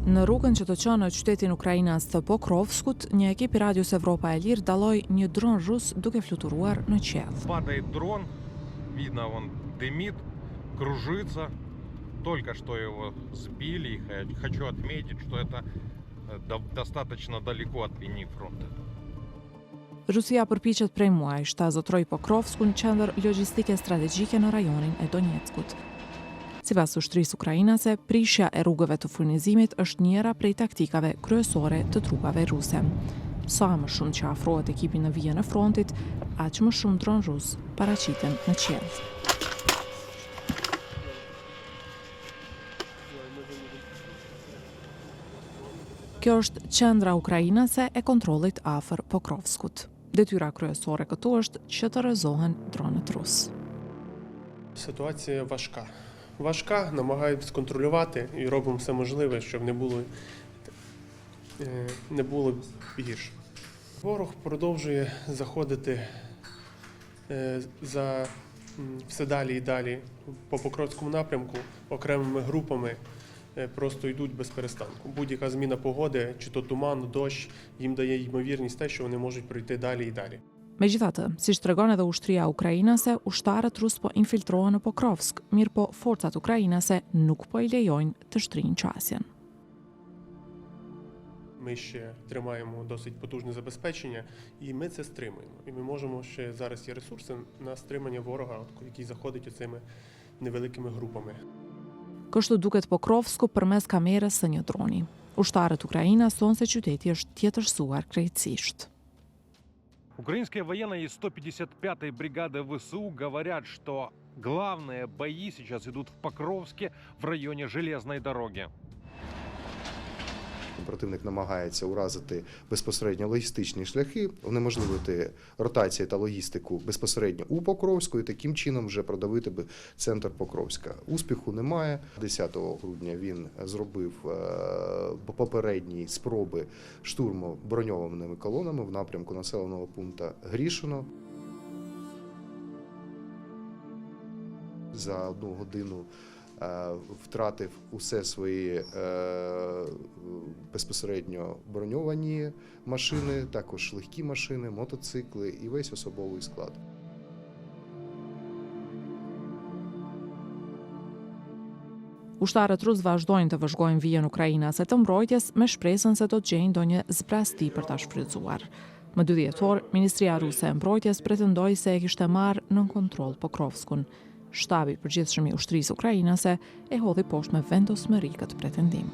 Në rrugën që të çon në qytetin ukrainas të Pokrovskut, një ekip I Radios Evropa e Lirë dalloi një dron rus duke fluturuar në qiell. Падает дрон, видно, он дымит, кружится. Только что его сбили. Хочу отметить, что это достаточно далеко от линии фронта. Rusia përpiqet prej muajsh ta zotrojë Pokrovskun, qendër logjistike strategjike në rajonin e Donjeckut. Sipas ushtrisë ukrainase, prishja e rrugëve të furnizimit është njëra prej taktikave kryesore të trupave ruse. Sa më shumë që afrohet ekipi në vijën e frontit, aq më shumë dron rus paraqiten në qiell. Kjo është qendra ukrainase e kontrollit afër Pokrovskut. Detyra kryesore këtu është që të rrezohen dronët rus. Ситуація важка. Важка, намагаємось контролювати і робимо все можливе, щоб не було гірше. Ворог продовжує заходити все далі і далі по Покровському напрямку, окремими групами просто йдуть без перестанку. Будь-яка зміна погоди, чи то туман, дощ, їм дає ймовірність те, що вони можуть пройти далі і далі. Megjithatë, siç tregon edhe ushtria ukrainase, ushtarët rus po infiltrohen në Pokrovsk, mirë po forcat ukrainase nuk po I lejojnë të shtrinë qasjen. Ми ще тримаємо досить потужне забезпечення, і ми це стримуємо. І ми можемо ще зараз є ресурси на стримання ворога, який заходить оцими невеликими групами. Kështu duket Pokrovsku përmes kamerës së një droni. Ushtarët ukrainas thonë se qyteti është tjetërsuar krejtësisht. Украинские военные из 155-й бригады ВСУ говорят, что главные бои сейчас идут в Покровске, в районе железной дороги. Противник намагається уразити безпосередньо логістичні шляхи, унеможливити ротацію та логістику безпосередньо у Покровську і таким чином вже продавити центр Покровська. Успіху немає. 10 грудня він зробив попередні спроби штурму броньованими колонами в напрямку населеного пункту Грішино. За 1 годину втратив усе свої безпосередньо броньовані машини, також легкі машини, мотоцикли і весь особовий склад. Ushtarët rus vazhdojnë të vëzhgojnë vijën ukrainase të mbrojtjes me shpresën se do të gjejnë ndonjë zbrasti për ta shfrytzuar. Më 2 dhjetor, Ministria Ruse e Mbrojtjes pretendoi se e kishte marrë nën kontroll Pokrovskun. Shtabi I përgjithshëm I ushtrisë ukrainase e hodhi poshtë me vendosmëri këtë pretendim.